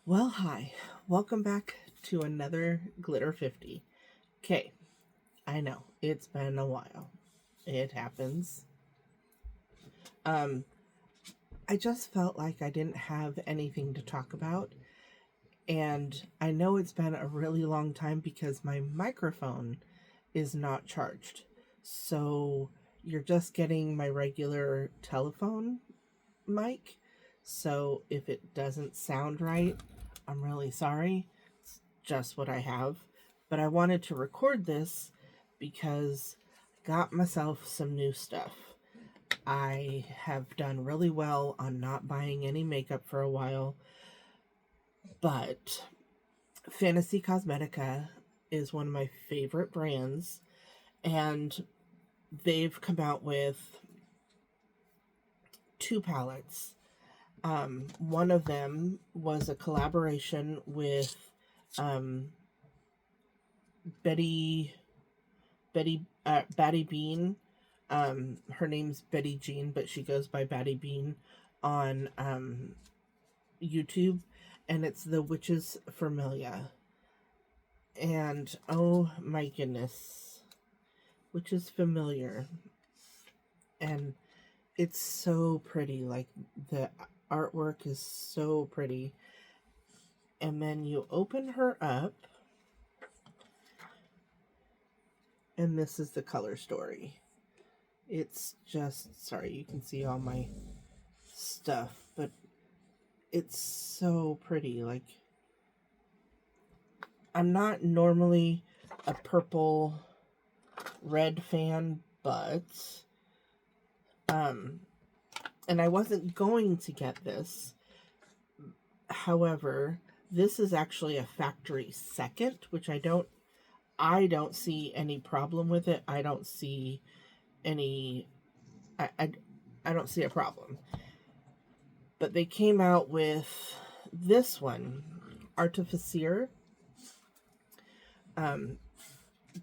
Well, hi. Welcome back to another Glitter 50. Okay, I know it's been a while. It happens. Um, I just felt like I didn't have anything to talk about, and I know it's been a really long time because my microphone is not charged. So you're just getting my regular telephone mic. So if it doesn't sound right, I'm really sorry. It's just what I have. But I wanted to record this because I got myself some new stuff. I have done really well on not buying any makeup for a while, but Fantasy Cosmetica is one of my favorite brands, and they've come out with two palettes. One of them was a collaboration with um, Betty Batty Bean. Her name's Betty Jean, but she goes by Batty Bean on YouTube, and it's the Witch's Familia. And oh my goodness, Witch's Familiar, and it's so pretty. Like the artwork is so pretty. And then you open her up, and this is the color story. It's just, sorry, you can see all my stuff, but it's so pretty. Like, I'm not normally a purple red fan, but and I wasn't going to get this. However, this is actually a factory second, which I don't see any problem with it. I don't see any I, I, I don't see a problem. But they came out with this one, Artiicer. Um,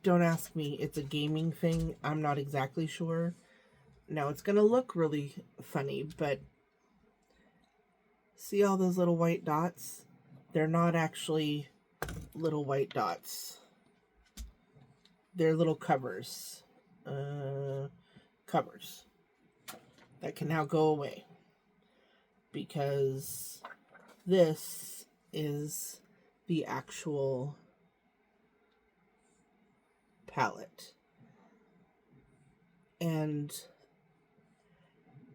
don't ask me. It's a gaming thing. I'm not exactly sure. Now, it's going to look really funny, but see all those little white dots? They're not actually little white dots. They're little covers. Covers that can now go away, because this is the actual palette. And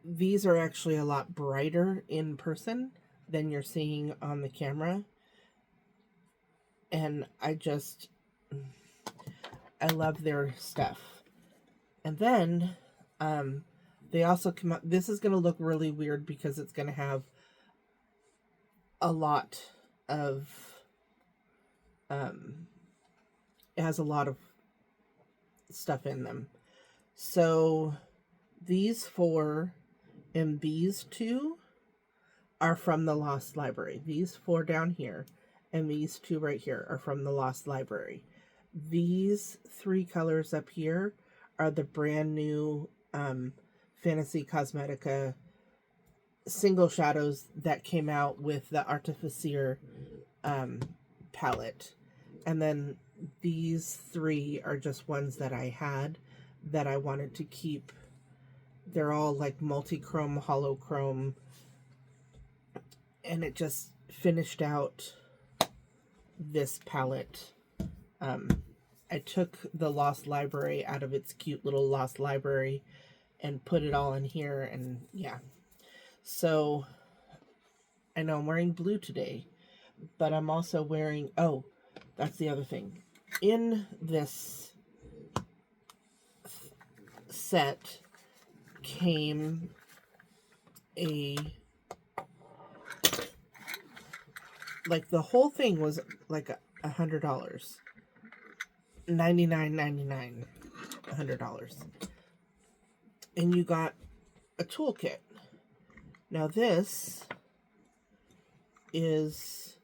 these are actually a lot brighter in person than you're seeing on the camera. And I love their stuff. And then they also come out. This is going to look really weird because it's going to have a lot of it has a lot of stuff in them. So these four and these two are from the Lost Library. These four down here and these two right here are from the Lost Library. These three colors up here are the brand new Fantasy Cosmetica single shadows that came out with the Artiicer palette. And then these three are just ones that I had that I wanted to keep. They're all like multi-chrome, holochrome, and it just finished out this palette. I took the Lost Library out of its cute little Lost Library and put it all in here, and yeah. So I know I'm wearing blue today, but I'm also wearing, oh, that's the other thing. In this set came like the whole thing was like $100. $99.99. $100. And you got a toolkit. Now this is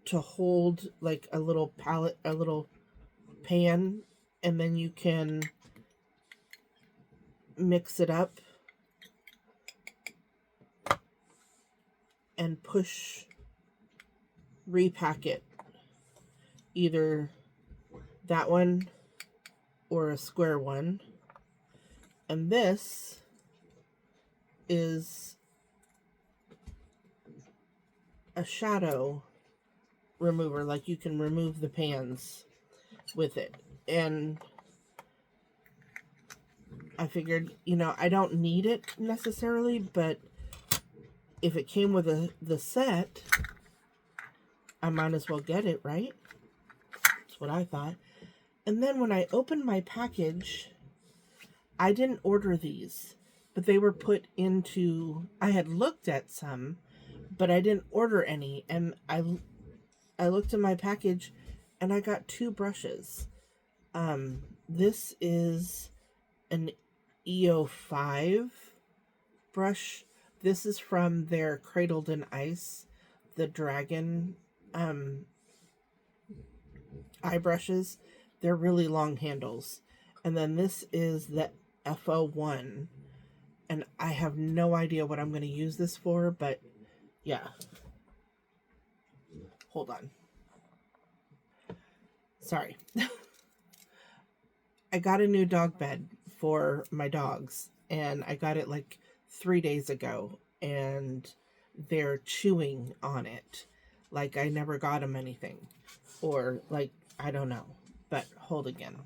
to hold like a little palette, a little pan, and then you can mix it up and push repack it. Either that one or a square one. And this is a shadow remover. Like, you can remove the pans with it. And I figured, you know, I don't need it necessarily, but if it came with the set, I might as well get it, right? That's what I thought. And then when I opened my package, I didn't order these, but they were put into, I had looked at some, but I didn't order any. And I looked in my package and I got 2 brushes. This is an EO5 brush. This is from their Cradled in Ice, the dragon eye brushes. They're really long handles. And then this is the FO1. And I have no idea what I'm going to use this for, but yeah. Hold on. Sorry. I got a new dog bed for my dogs, and I got it like 3 days ago, and they're chewing on it like I never got them anything, or like, I don't know. But hold again.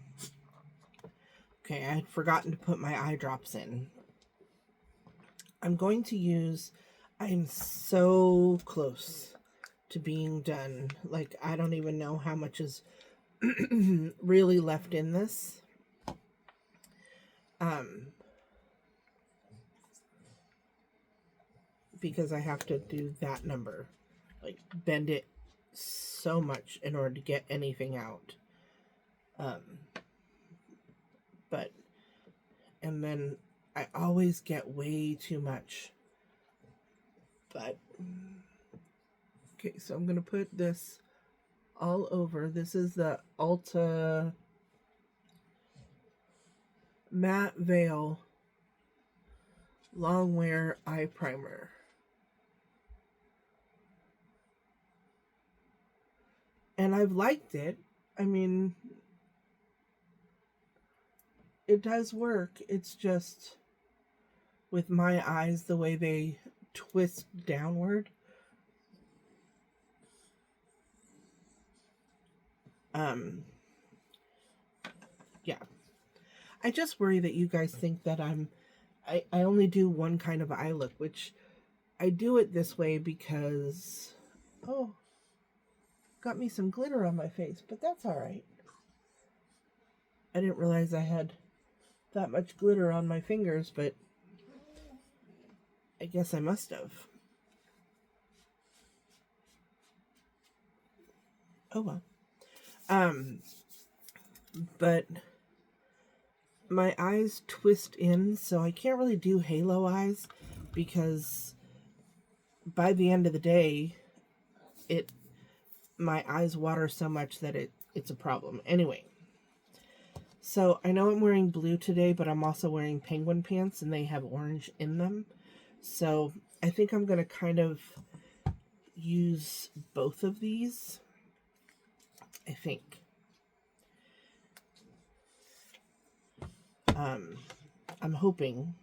Okay, I had forgotten to put my eye drops in. I'm going to use, I'm so close to being done. Like, I don't even know how much is really left in this. Because I have to do that number, like bend it so much in order to get anything out. But, and then I always get way too much. But, okay, so I'm going to put this all over. This is the Ulta Matte Veil Long Wear Eye Primer. And I've liked it. I mean, it does work. It's just with my eyes, the way they twist downward. Yeah. I just worry that you guys think that I only do one kind of eye look, which I do it this way because, oh, got me some glitter on my face, but that's all right. I didn't realize I had that much glitter on my fingers, but I guess I must have. Oh well. But my eyes twist in, so I can't really do halo eyes because by the end of the day, my eyes water so much that it's a problem. Anyway, so I know I'm wearing blue today, but I'm also wearing penguin pants, and they have orange in them. So I think I'm going to kind of use both of these, I think. I'm hoping.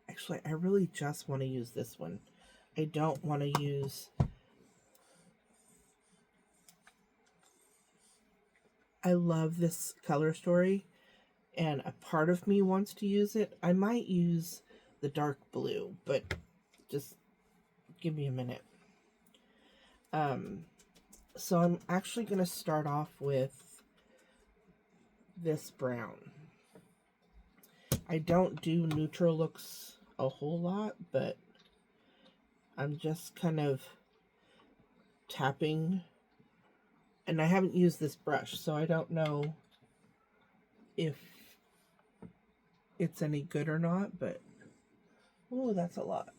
Actually, I really just want to use this one. I don't want to use... I love this color story, and a part of me wants to use it. I might use the dark blue, but just give me a minute. So I'm actually going to start off with this brown. I don't do neutral looks a whole lot, but I'm just kind of tapping. And I haven't used this brush, so I don't know if it's any good or not, but oh, that's a lot.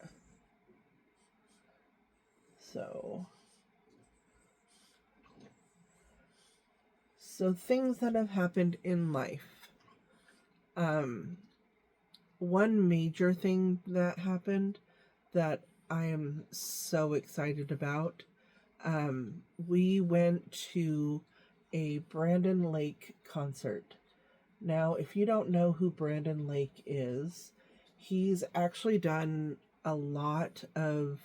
So things that have happened in life. One major thing that happened that I am so excited about. We went to a Brandon Lake concert. Now, if you don't know who Brandon Lake is, he's actually done a lot of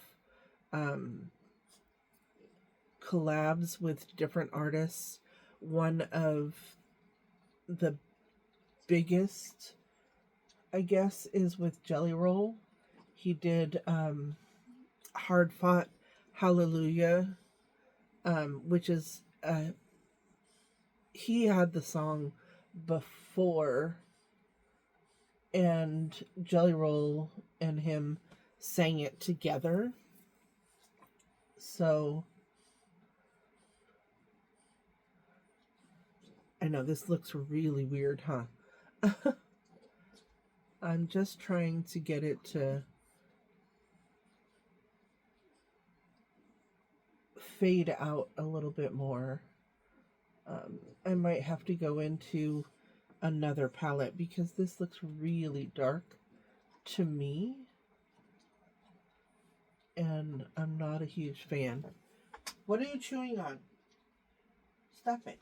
um, collabs with different artists. One of the biggest, I guess, is with Jelly Roll. He did Hard Fought Hallelujah, which is, he had the song before, and Jelly Roll and him sang it together. So, I know this looks really weird, huh? I'm just trying to get it to fade out a little bit more. I might have to go into another palette because this looks really dark to me, and I'm not a huge fan. What are you chewing on? Stop it.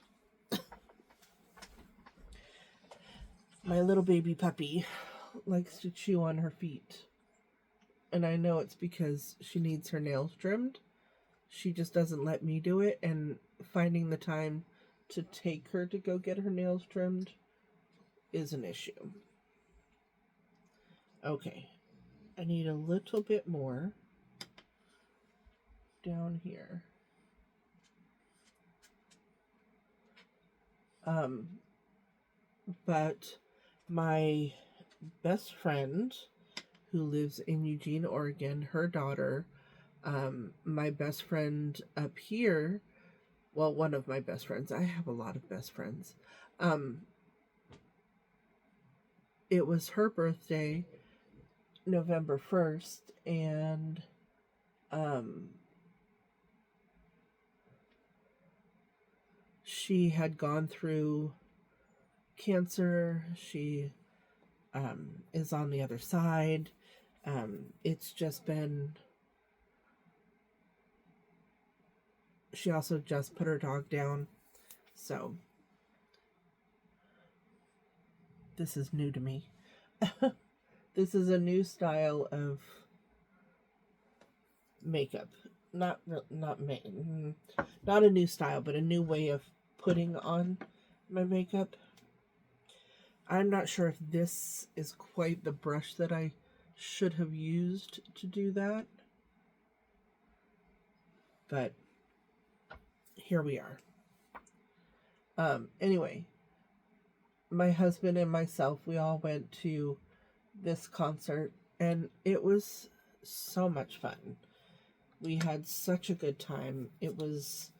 My little baby puppy likes to chew on her feet. And I know it's because she needs her nails trimmed. She just doesn't let me do it, and finding the time to take her to go get her nails trimmed is an issue. Okay. I need a little bit more down here. But my best friend who lives in Eugene, Oregon, her daughter, my best friend up here, well, one of my best friends, I have a lot of best friends, it was her birthday, November 1st, and she had gone through cancer. She is on the other side. It's just been... She also just put her dog down. So, this is new to me. This is a new style of makeup. Not a new style, but a new way of putting on my makeup. I'm not sure if this is quite the brush that I should have used to do that. But here we are. Anyway, my husband and myself, we all went to this concert, and it was so much fun. We had such a good time. It's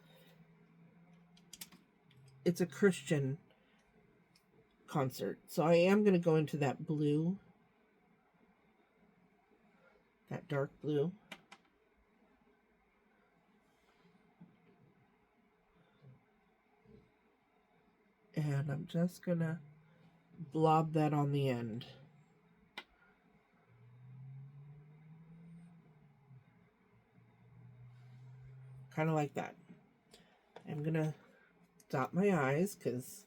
a Christian concert. So I am going to go into that blue, that dark blue. And I'm just going to blob that on the end. Kind of like that. I'm going to dot my eyes because,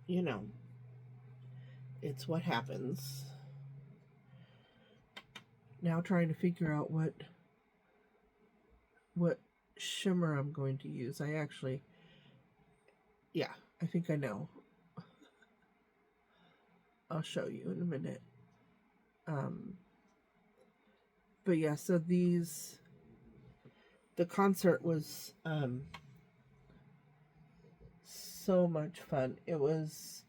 you know, it's what happens. Now trying to figure out what shimmer I'm going to use. I think I know. I'll show you in a minute. But yeah, so the concert was so much fun. It was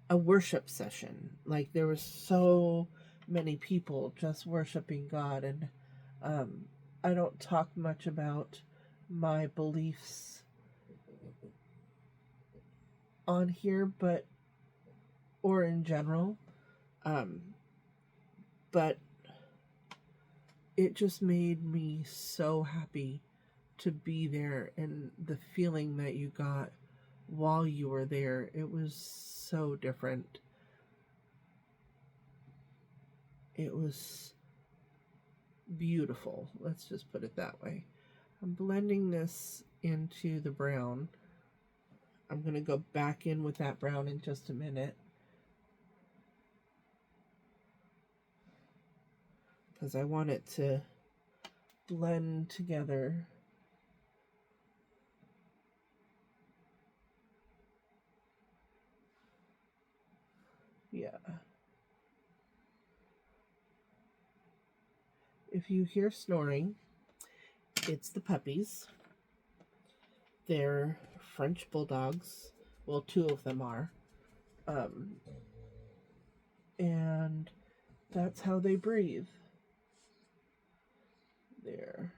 a worship session. Like, there were so many people just worshiping God, and I don't talk much about my beliefs on here, or in general, but it just made me so happy to be there, and the feeling that you got while you were there. It was so different. It was beautiful. Let's just put it that way. I'm blending this into the brown. I'm going to go back in with that brown in just a minute, because I want it to blend together. Yeah. If you hear snoring, it's the puppies. They're French bulldogs. Well, two of them are. And that's how they breathe. There.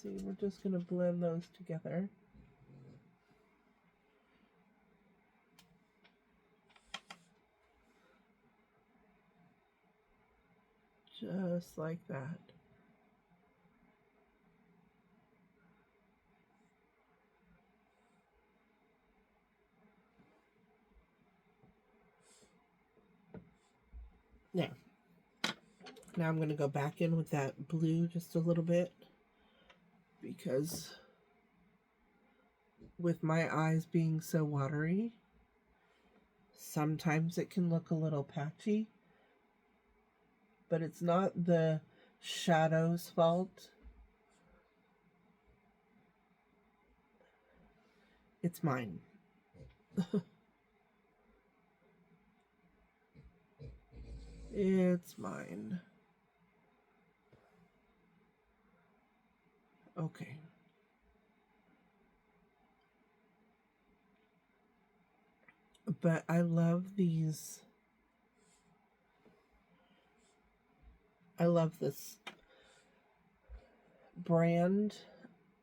See, we're just going to blend those together. Just like that. Now I'm going to go back in with that blue just a little bit, because with my eyes being so watery, sometimes it can look a little patchy, but it's not the shadow's fault. It's mine. It's mine. Okay. But I love these. I love this brand.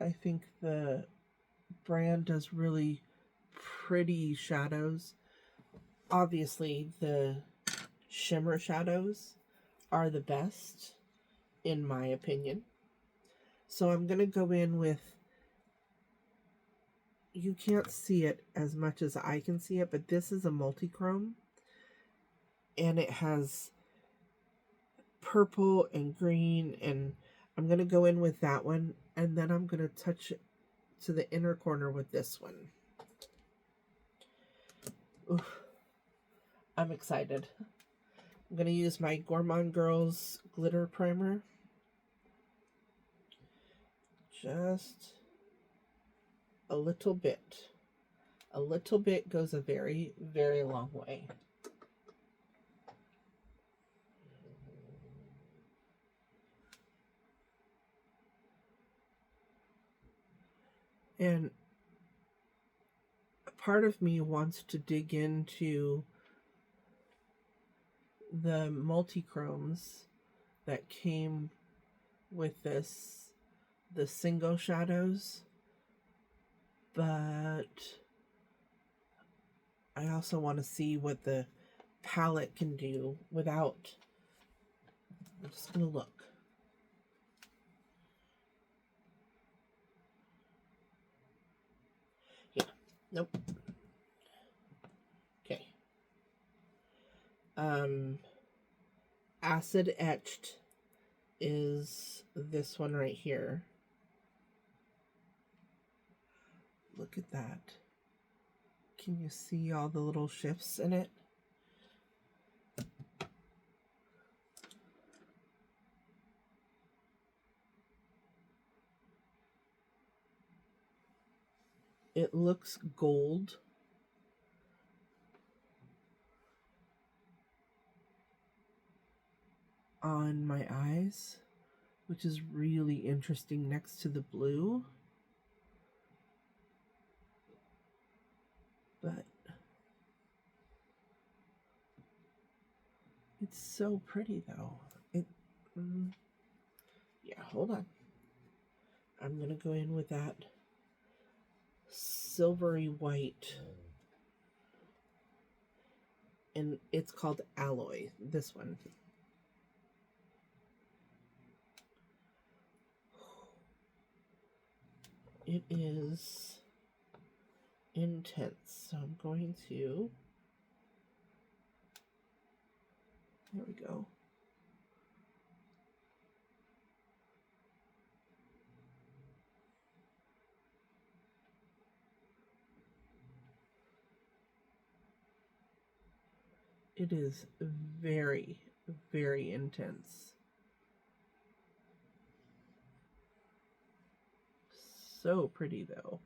I think the brand does really pretty shadows. Obviously, the Shimmer shadows are the best, in my opinion. So I'm going to go in with, you can't see it as much as I can see it, but this is a multi-chrome, and it has purple and green, and I'm going to go in with that one, and then I'm going to touch it to the inner corner with this one. Oof. I'm excited. I'm going to use my Gourmand Girls glitter primer. Just a little bit. A little bit goes a very, very long way. And part of me wants to dig into the multi-chromes that came with this, the single shadows, but I also want to see what the palette can do without. I'm just going to look. Yeah, nope. Okay. Acid etched is this one right here. Look at that. Can you see all the little shifts in it? It looks gold. On my eyes, which is really interesting next to the blue. But it's so pretty though. Yeah, hold on. I'm gonna go in with that silvery white, and it's called Alloy, this one. it is intense. So I'm going to, there we go. It is very, very intense. So pretty though.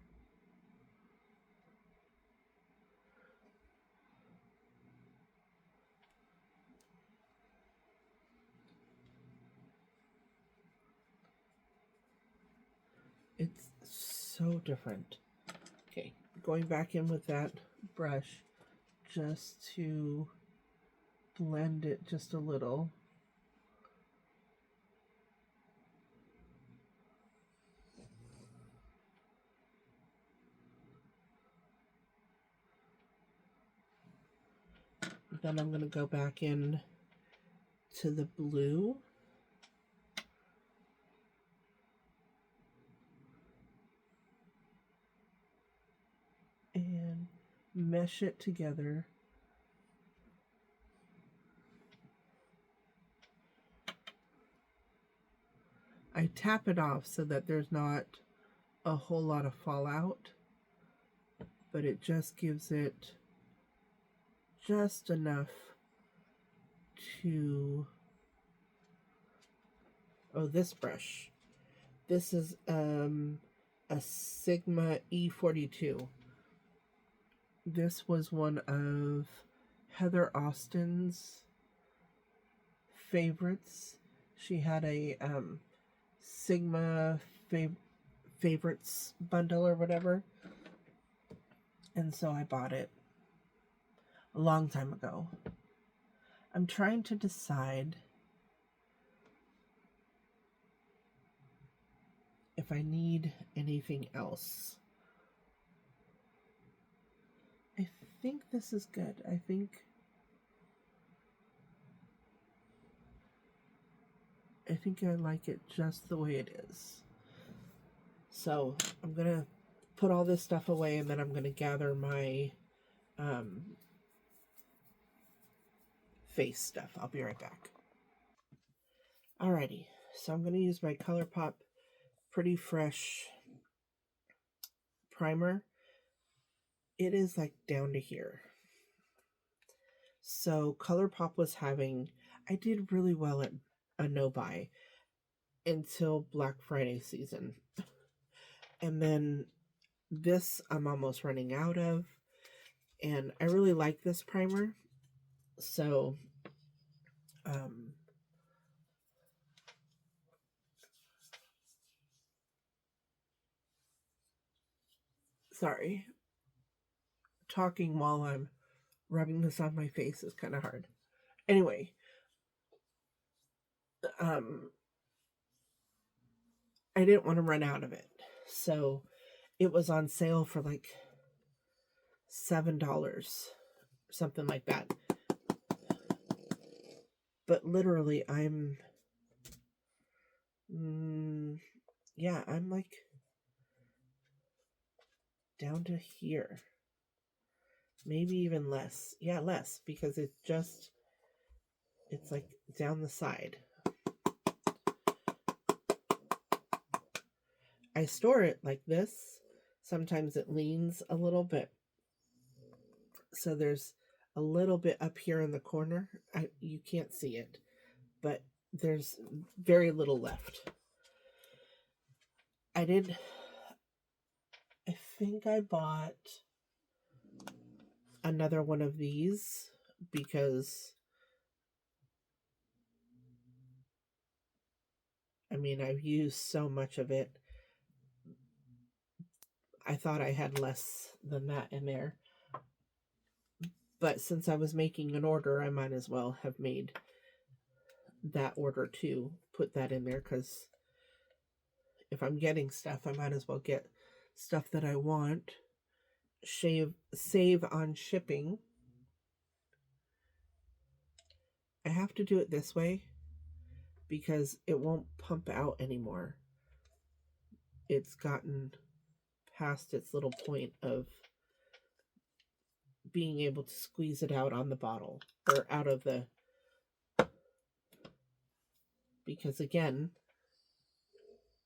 It's so different. Okay, going back in with that brush just to blend it just a little. Then I'm going to go back in to the blue. And mesh it together. I tap it off so that there's not a whole lot of fallout, but it just gives it just enough to... Oh, this brush. This is a Sigma E42. This was one of Heather Austin's favorites. She had a Sigma favorites bundle or whatever. And so I bought it a long time ago. I'm trying to decide if I need anything else. I think this is good. I think I like it just the way it is. So I'm gonna put all this stuff away, and then I'm gonna gather my face stuff. I'll be right back. Alrighty, so I'm gonna use my ColourPop Pretty Fresh primer. It is like down to here. So ColourPop was having, I did really well at a no-buy until Black Friday season. And then this I'm almost running out of. And I really like this primer. So, sorry. Talking while I'm rubbing this on my face is kind of hard. Anyway, I didn't want to run out of it. So it was on sale for like $7, something like that. But literally, I'm like down to here. Maybe even less. Yeah, less, because it's like down the side. I store it like this. Sometimes it leans a little bit. So there's a little bit up here in the corner. You can't see it, but there's very little left. I think I bought another one of these because I've used so much of it. I thought I had less than that in there. But since I was making an order, I might as well have made that order too. Put that in there because if I'm getting stuff, I might as well get stuff that I want. Save on shipping. I have to do it this way because it won't pump out anymore. It's gotten past its little point of being able to squeeze it out on the bottle or out of the, because again,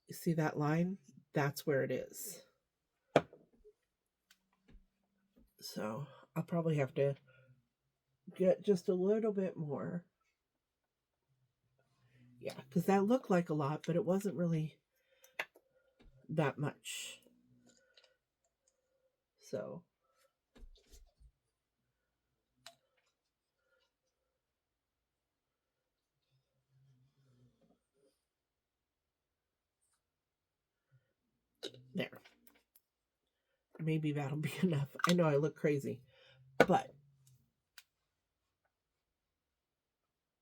you see that line? That's where it is. So I'll probably have to get just a little bit more. Yeah, because that looked like a lot, but it wasn't really that much. So there. Maybe that'll be enough. I know I look crazy, but,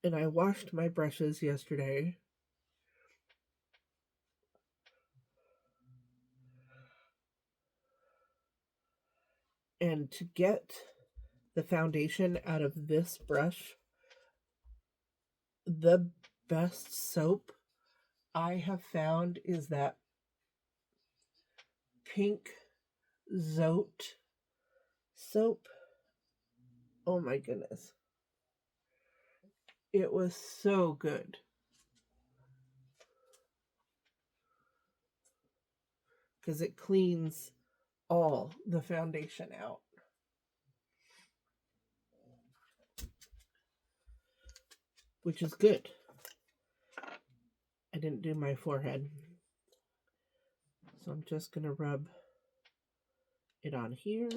and I washed my brushes yesterday. And to get the foundation out of this brush, the best soap I have found is that pink Zote soap. Oh my goodness. It was so good. Because it cleans all the foundation out. Which is good. I didn't do my forehead. So I'm just going to rub it on here.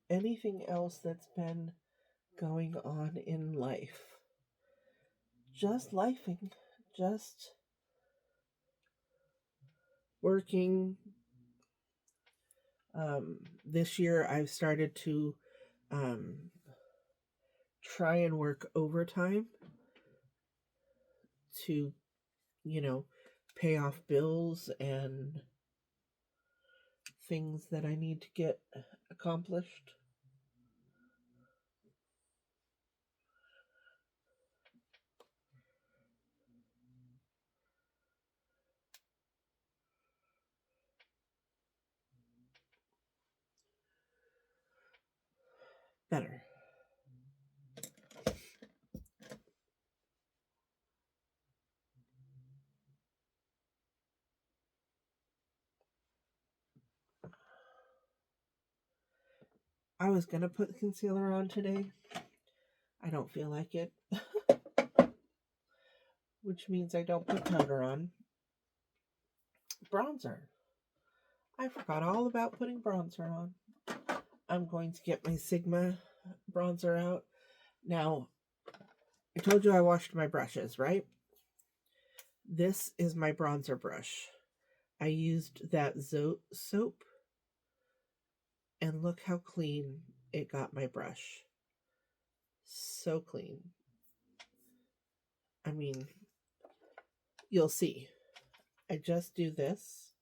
Anything else that's been going on in life? Just lifing. Just working. This year I've started to try and work overtime to, pay off bills and things that I need to get accomplished. Better. I was going to put concealer on today. I don't feel like it. Which means I don't put powder on. Bronzer. I forgot all about putting bronzer on. I'm going to get my Sigma bronzer out. Now, I told you I washed my brushes, right? This is my bronzer brush. I used that Zote soap, and look how clean it got my brush. So clean. I mean, you'll see. I just do this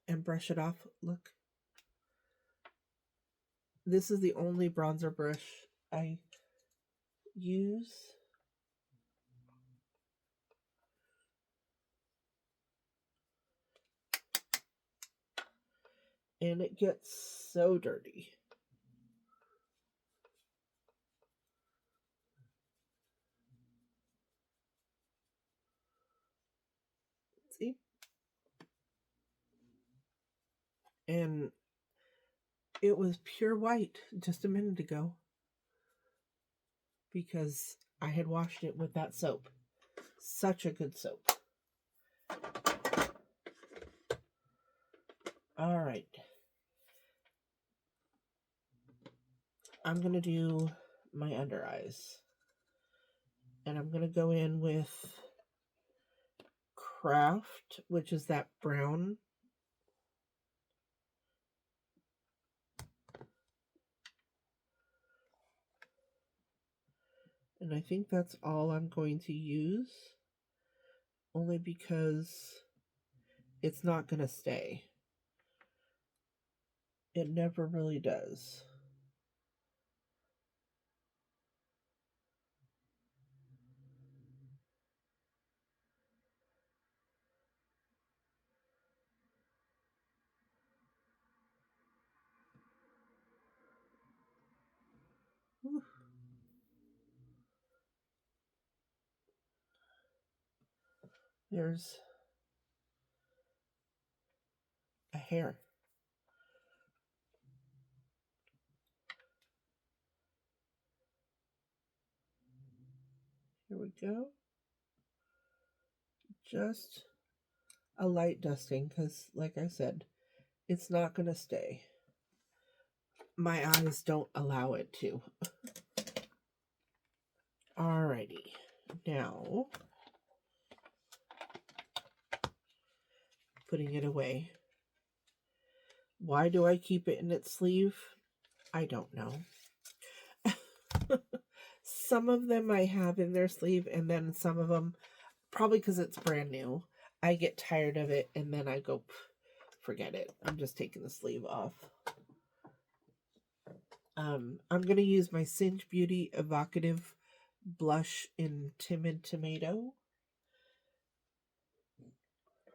and brush it off. Look. This is the only bronzer brush I use. And it gets so dirty. See? And it was pure white just a minute ago because I had washed it with that soap. Such a good soap. All right. I'm going to do my under eyes. And I'm going to go in with Craft, which is that brown. And I think that's all I'm going to use. Only because it's not going to stay. It never really does. Whew. There's a hair. Here we go. Just a light dusting because, like I said, it's not going to stay. My eyes don't allow it to. Alrighty. Now, putting it away. Why do I keep it in its sleeve? I don't know. Some of them I have in their sleeve, and then some of them, probably because it's brand new, I get tired of it, and then I go, forget it. I'm just taking the sleeve off. I'm going to use my Singe Beauty Evocative Blush in Timid Tomato.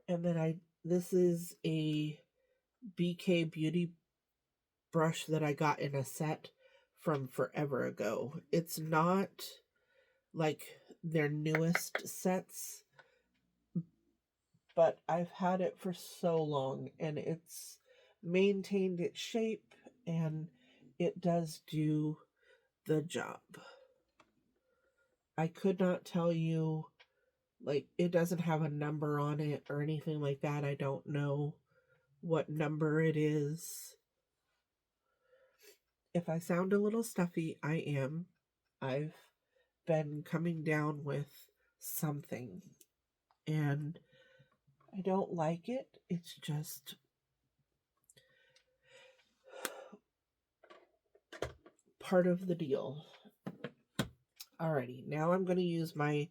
And then this is a BK Beauty brush that I got in a set from forever ago. It's not like their newest sets, but I've had it for so long and it's maintained its shape and it does do the job. I could not tell you, like, it doesn't have a number on it or anything like that. I don't know what number it is. If I sound a little stuffy, I am. I've been coming down with something and I don't like it. It's just part of the deal. Alrighty, now I'm going to use my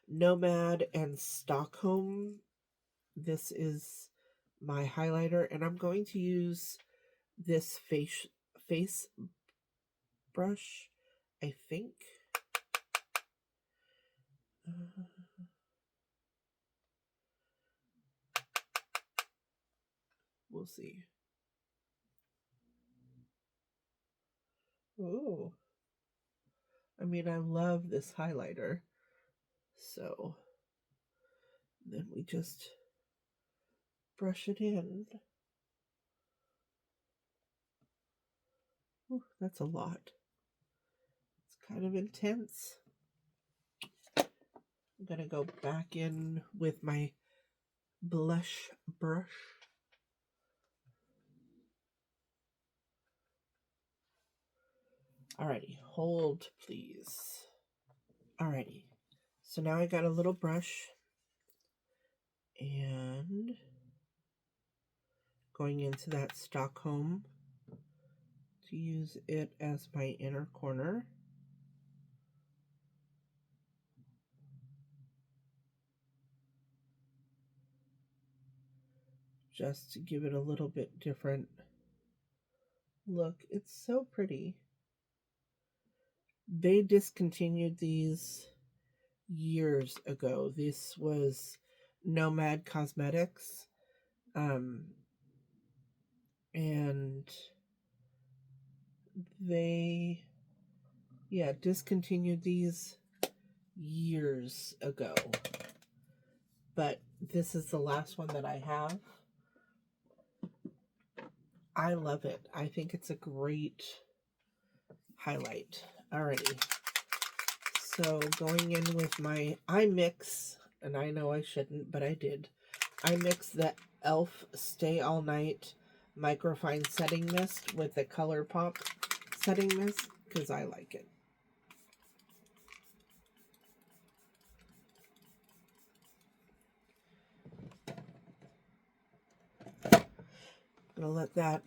Nomad and Stockholm. This is my highlighter, and I'm going to use this face brush, I think. We'll see. Ooh. I mean, I love this highlighter. So then we just brush it in. Ooh, that's a lot. It's kind of intense. I'm going to go back in with my blush brush. Alrighty, hold please. Alrighty, so now I got a little brush and going into that Stockholm to use it as my inner corner. Just to give it a little bit different look. It's so pretty. They discontinued these years ago. This was Nomad Cosmetics. And they, discontinued these years ago. But this is the last one that I have. I love it. I think it's a great highlight. Alrighty. So going in with I mix, and I know I shouldn't, but I did. I mix the e.l.f. Stay All Night Microfine Setting Mist with the ColourPop Setting Mist because I like it. I'm going to let that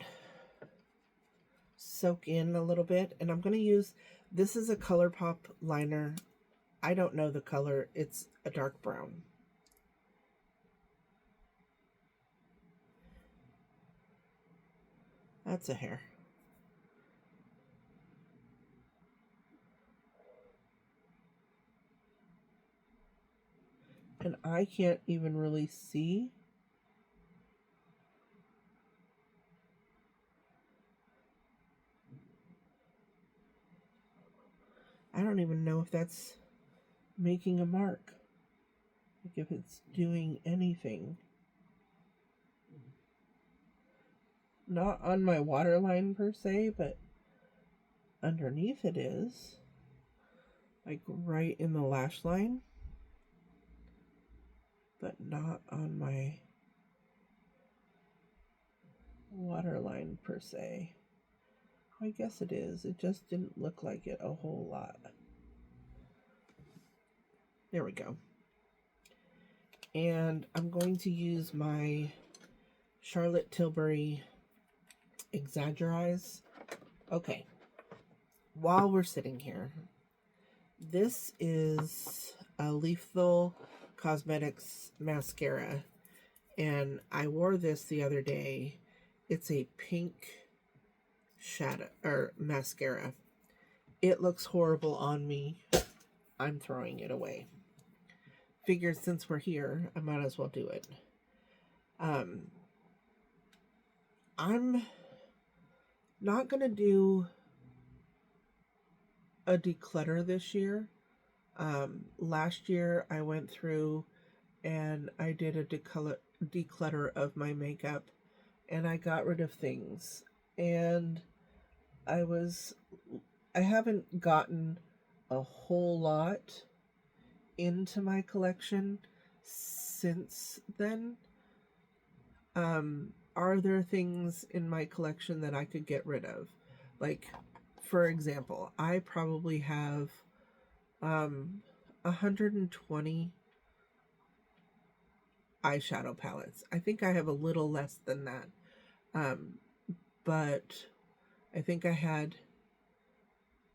soak in a little bit, and I'm going to use, this is a ColourPop liner. I don't know the color. It's a dark brown. That's a hair. And I can't even really see. I don't even know if that's making a mark. Like if it's doing anything. Not on my waterline per se, but underneath it is. Like right in the lash line. But not on my waterline per se. I guess it is. It just didn't look like it a whole lot. There we go. And I'm going to use my Charlotte Tilbury Exaggerize. Okay. While we're sitting here, this is a Lethal Cosmetics mascara. And I wore this the other day. It's a pink shadow or mascara. It looks horrible on me. I'm throwing it away. Figured since we're here, I might as well do it. I'm not going to do a declutter this year. Last year I went through and I did a declutter of my makeup, and I got rid of things. And I haven't gotten a whole lot into my collection since then. Are there things in my collection that I could get rid of? Like, for example, I probably have 120 eyeshadow palettes. I think I have a little less than that. But I think I had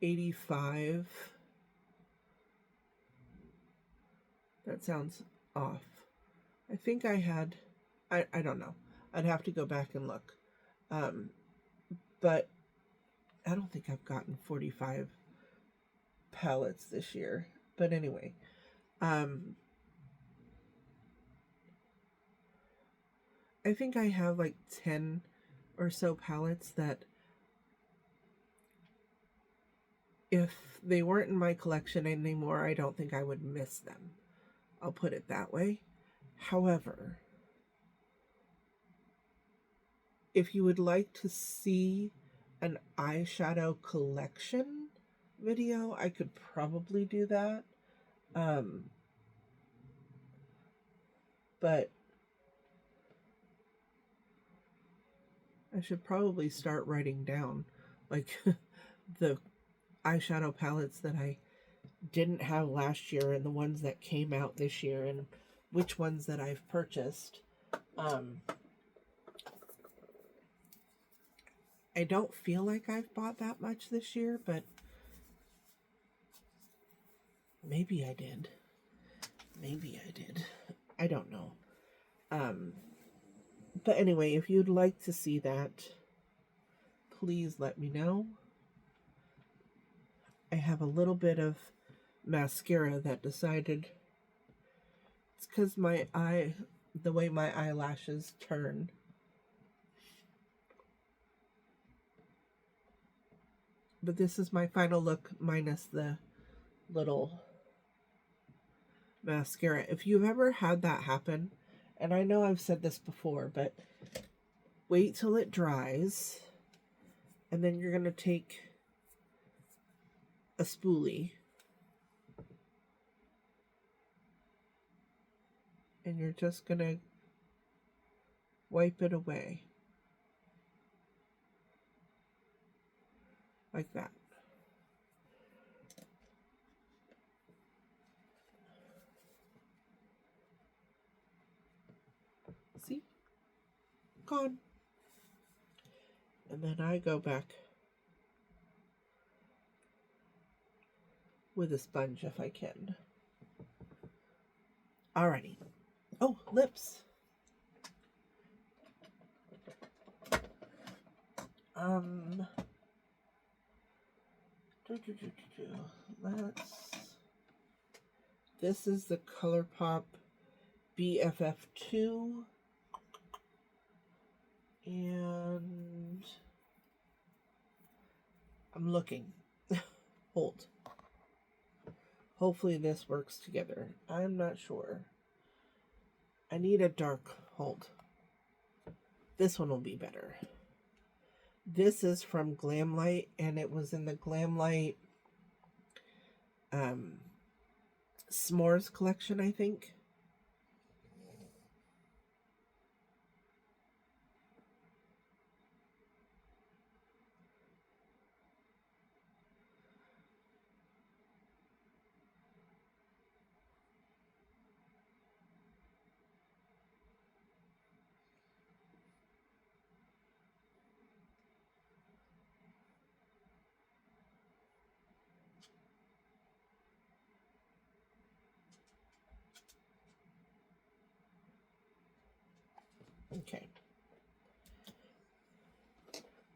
85. That sounds off. I think I had, I don't know. I'd have to go back and look. But I don't think I've gotten 45 palettes this year. But anyway, I think I have like 10 or so palettes that if they weren't in my collection anymore, I don't think I would miss them. I'll put it that way. However, if you would like to see an eyeshadow collection video, I could probably do that. But I should probably start writing down like the eyeshadow palettes that I didn't have last year and the ones that came out this year and which ones that I've purchased. I don't feel like I've bought that much this year, but maybe I did. Maybe I did. I don't know. But anyway, if you'd like to see that, please let me know. I have a little bit of mascara that decided it's because the way my eyelashes turn. But this is my final look minus the little mascara. If you've ever had that happen, and I know I've said this before, but wait till it dries, and then you're going to take a spoolie and you're just going to wipe it away. Like that. See? Gone. And then I go back with a sponge if I can. Alrighty. Oh, lips. This is the ColourPop BFF2. And I'm looking. Hold. Hopefully this works together. I'm not sure. I need a dark hold. This one will be better. This is from Glamlight, and it was in the Glamlight S'mores collection, I think. Okay.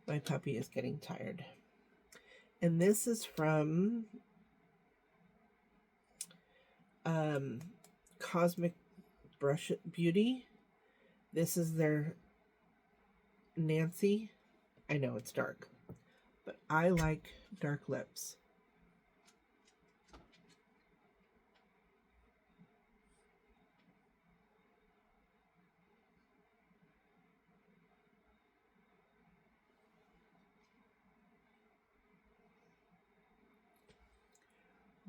My puppy is getting tired. And this is from Cosmic Brush Beauty. This is their Nancy. I know it's dark, but I like dark lips.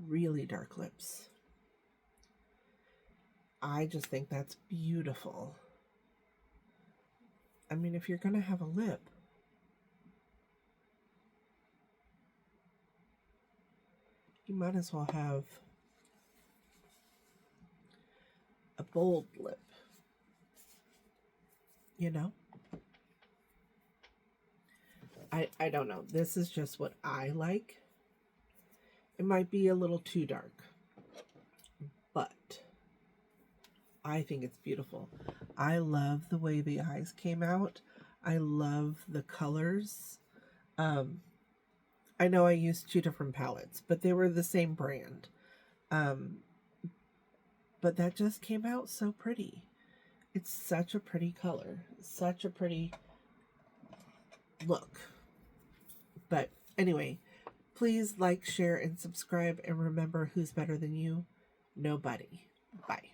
Really dark lips. I just think that's beautiful. I mean, if you're going to have a lip, you might as well have a bold lip, you know? I don't know. This is just what I like. It might be a little too dark, but I think it's beautiful. I love the way the eyes came out. I love the colors. I know I used 2 different palettes, but they were the same brand. But that just came out so pretty. It's such a pretty color. Such a pretty look. But anyway, please like, share, and subscribe. And remember, who's better than you? Nobody. Bye.